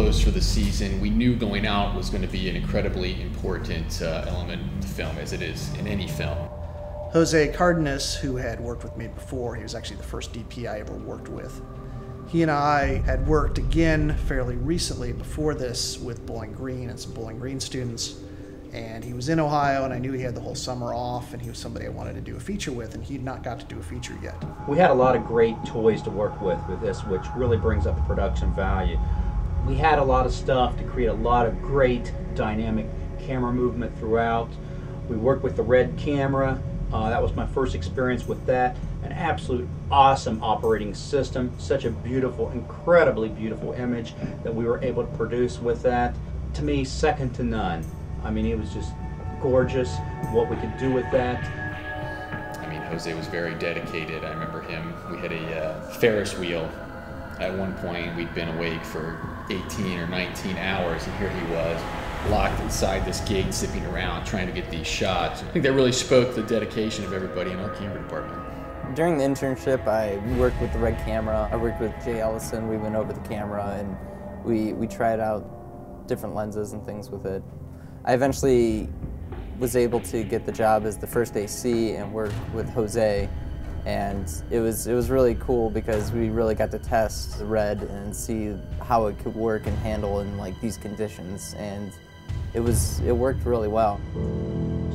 close for the season. We knew going out was going to be an incredibly important element of the film, as it is in any film. Jose Cardenas, who had worked with me before, he was actually the first DP I ever worked with. He and I had worked again fairly recently before this with Bowling Green and some Bowling Green students. And he was in Ohio, and I knew he had the whole summer off, and he was somebody I wanted to do a feature with, and he'd not got to do a feature yet. We had a lot of great toys to work with this, which really brings up the production value. We had a lot of stuff to create a lot of great dynamic camera movement throughout. We worked with the Red camera. That was my first experience with that. An absolute awesome operating system. Such a beautiful, incredibly beautiful image that we were able to produce with that. To me, second to none. I mean, it was just gorgeous what we could do with that. I mean, Jose was very dedicated. I remember him, we had a Ferris wheel. At one point, we'd been awake for 18 or 19 hours, and here he was, locked inside this gate, zipping around, trying to get these shots. I think that really spoke the dedication of everybody in our camera department. During the internship, I worked with the Red camera. I worked with Jay Ellison. We went over the camera, and we tried out different lenses and things with it. I eventually was able to get the job as the first AC and work with Jose, and it was really cool because we really got to test the Red and see how it could work and handle in like these conditions, and it worked really well.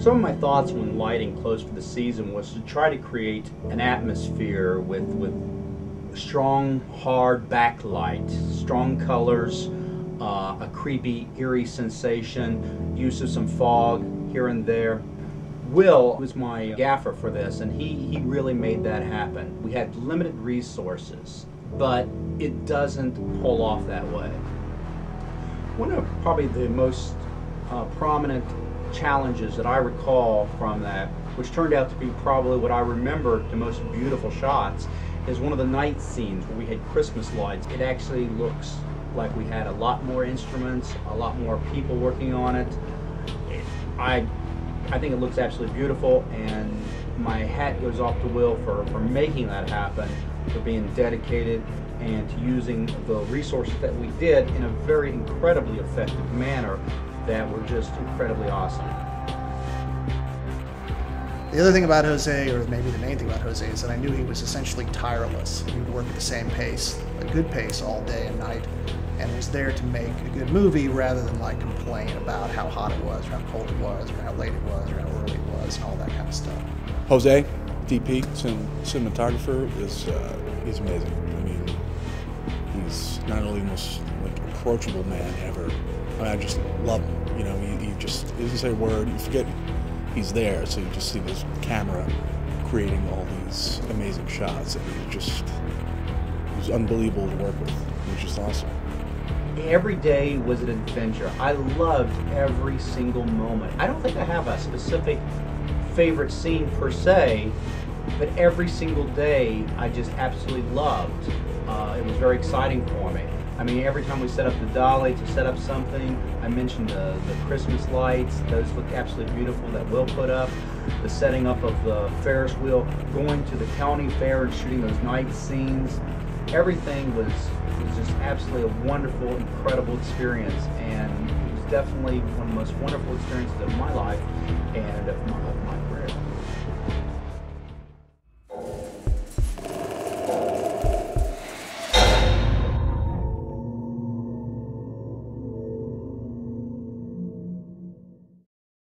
Some of my thoughts when lighting close for the season was to try to create an atmosphere with strong, hard backlight, strong colors, a creepy, eerie sensation, use of some fog here and there. Will was my gaffer for this, and he really made that happen. We had limited resources, but it doesn't pull off that way. One of probably the most prominent challenges that I recall from that, which turned out to be probably what I remember the most beautiful shots, is one of the night scenes where we had Christmas lights. It actually looks like we had a lot more instruments, a lot more people working on it. I think it looks absolutely beautiful, and my hat goes off to Will for making that happen, for being dedicated and to using the resources that we did in a very incredibly effective manner that were just incredibly awesome. The other thing about Jose, or maybe the main thing about Jose, is that I knew he was essentially tireless. He would work at the same pace, a good pace all day and night, and was there to make a good movie rather than like complain about how hot it was, or how cold it was, or how late it was, or how early it was, and all that kind of stuff. Jose, DP, cinematographer, he's amazing. I mean, he's not only the most like approachable man ever. I mean, I just love him. You know, he just doesn't say a word. You forget he's there, so you just see this camera creating all these amazing shots, and he was unbelievable to work with. It was just awesome. Every day was an adventure. I loved every single moment. I don't think I have a specific favorite scene per se, but every single day I just absolutely loved. It was very exciting for me. I mean, every time we set up the dolly to set up something, I mentioned the Christmas lights. Those look absolutely beautiful that Will put up. The setting up of the Ferris wheel, going to the county fair and shooting those night scenes. Everything was just absolutely a wonderful, incredible experience, and it was definitely one of the most wonderful experiences of my life.